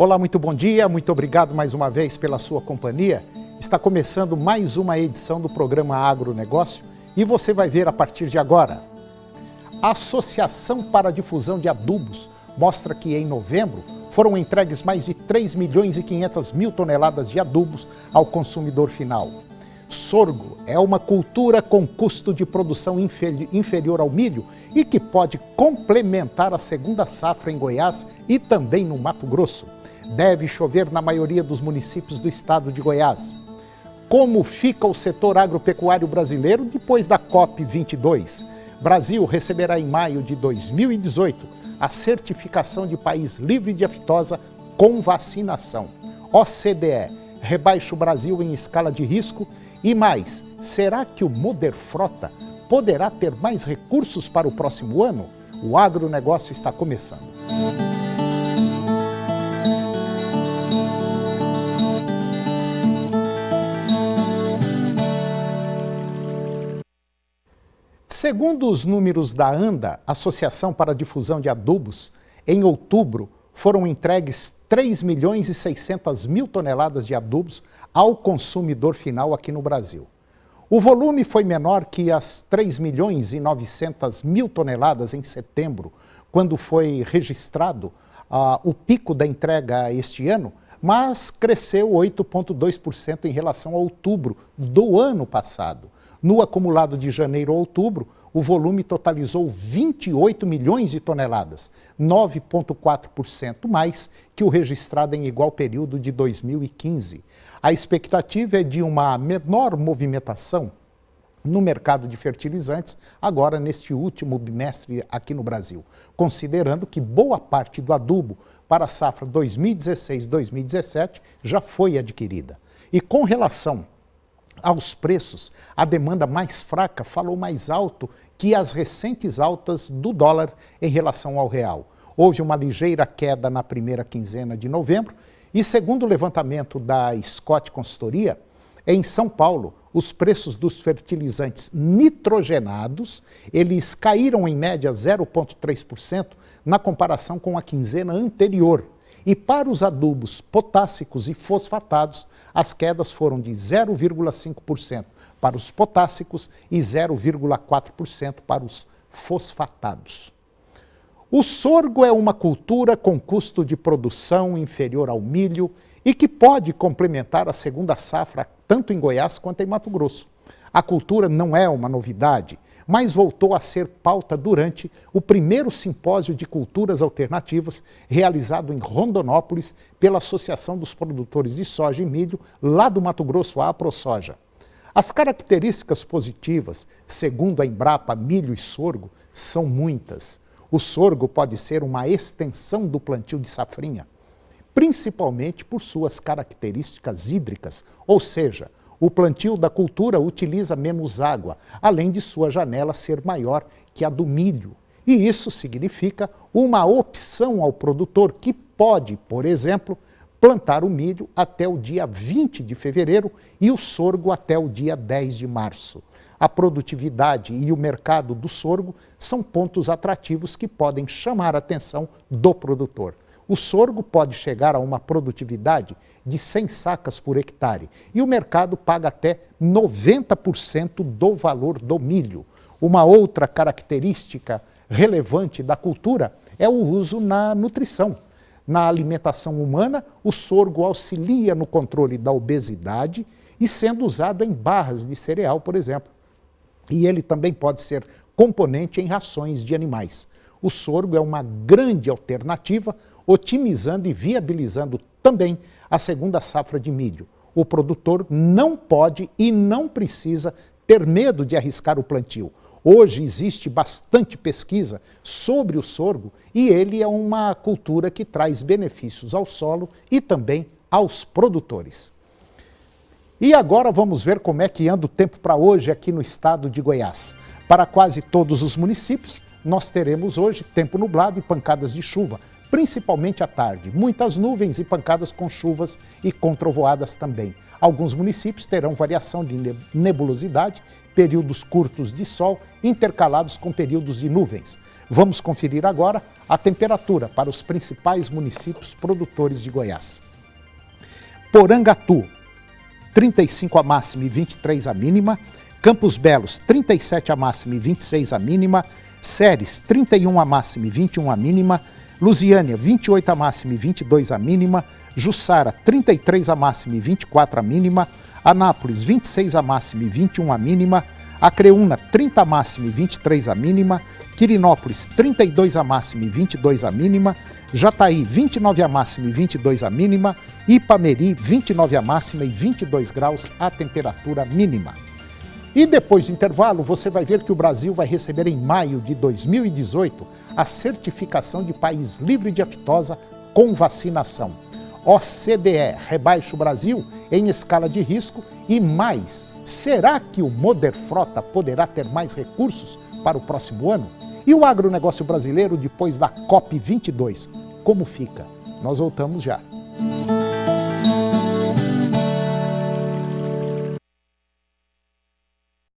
Olá, muito bom dia, muito obrigado mais uma vez pela sua companhia. Está começando mais uma edição do programa Agronegócio e você vai ver a partir de agora. A Associação para a Difusão de Adubos mostra que em novembro foram entregues mais de 3 milhões e 500 mil toneladas de adubos ao consumidor final. Sorgo é uma cultura com custo de produção inferior ao milho e que pode complementar a segunda safra em Goiás e também no Mato Grosso. Deve chover na maioria dos municípios do estado de Goiás. Como fica o setor agropecuário brasileiro depois da COP22? Brasil receberá em maio de 2018 a certificação de país livre de aftosa com vacinação. OCDE rebaixa o Brasil em escala de risco. E mais, será que o Moderfrota poderá ter mais recursos para o próximo ano? O agronegócio está começando. Segundo os números da ANDA, Associação para a Difusão de Adubos, em outubro foram entregues 3 milhões e 600 mil toneladas de adubos ao consumidor final aqui no Brasil. O volume foi menor que as 3 milhões e 900 mil toneladas em setembro, quando foi registrado o pico da entrega este ano, mas cresceu 8,2% em relação a outubro do ano passado. No acumulado de janeiro a outubro, o volume totalizou 28 milhões de toneladas, 9,4% mais que o registrado em igual período de 2015. A expectativa é de uma menor movimentação no mercado de fertilizantes agora neste último bimestre aqui no Brasil, considerando que boa parte do adubo para a safra 2016-2017 já foi adquirida. E com relação aos preços, a demanda mais fraca falou mais alto que as recentes altas do dólar em relação ao real. Houve uma ligeira queda na primeira quinzena de novembro e, segundo o levantamento da Scott Consultoria, em São Paulo, os preços dos fertilizantes nitrogenados, eles caíram em média 0,3% na comparação com a quinzena anterior. E para os adubos potássicos e fosfatados, as quedas foram de 0,5% para os potássicos e 0,4% para os fosfatados. O sorgo é uma cultura com custo de produção inferior ao milho e que pode complementar a segunda safra tanto em Goiás quanto em Mato Grosso. A cultura não é uma novidade, mas voltou a ser pauta durante o primeiro simpósio de culturas alternativas realizado em Rondonópolis pela Associação dos Produtores de Soja e Milho lá do Mato Grosso, a AproSoja. As características positivas, segundo a Embrapa Milho e Sorgo, são muitas. O sorgo pode ser uma extensão do plantio de safrinha, principalmente por suas características hídricas, ou seja, o plantio da cultura utiliza menos água, além de sua janela ser maior que a do milho. E isso significa uma opção ao produtor que pode, por exemplo, plantar o milho até o dia 20 de fevereiro e o sorgo até o dia 10 de março. A produtividade e o mercado do sorgo são pontos atrativos que podem chamar a atenção do produtor. O sorgo pode chegar a uma produtividade de 100 sacas por hectare e o mercado paga até 90% do valor do milho. Uma outra característica relevante da cultura é o uso na nutrição. Na alimentação humana, o sorgo auxilia no controle da obesidade e sendo usado em barras de cereal, por exemplo. E ele também pode ser componente em rações de animais. O sorgo é uma grande alternativa, otimizando e viabilizando também a segunda safra de milho. O produtor não pode e não precisa ter medo de arriscar o plantio. Hoje existe bastante pesquisa sobre o sorgo e ele é uma cultura que traz benefícios ao solo e também aos produtores. E agora vamos ver como é que anda o tempo para hoje aqui no estado de Goiás. Para quase todos os municípios, nós teremos hoje tempo nublado e pancadas de chuva, principalmente à tarde. Muitas nuvens e pancadas com chuvas e com trovoadas também. Alguns municípios terão variação de nebulosidade, períodos curtos de sol intercalados com períodos de nuvens. Vamos conferir agora a temperatura para os principais municípios produtores de Goiás. Porangatu, 35 a máxima e 23 a mínima. Campos Belos, 37 a máxima e 26 a mínima. Ceres, 31 a máxima e 21 a mínima. Lusiânia, 28 a máxima e 22 a mínima. Jussara, 33 a máxima e 24 a mínima. Anápolis, 26 a máxima e 21 a mínima. Acreúna, 30 a máxima e 23 a mínima. Quirinópolis, 32 a máxima e 22 a mínima. Jataí, 29 a máxima e 22 a mínima. Ipameri, 29 a máxima e 22 graus a temperatura mínima. E depois do intervalo, você vai ver que o Brasil vai receber em maio de 2018 a certificação de país livre de aftosa com vacinação. OCDE rebaixa o Brasil em escala de risco e mais. Será que o Moderfrota poderá ter mais recursos para o próximo ano? E o agronegócio brasileiro depois da COP22? Como fica? Nós voltamos já.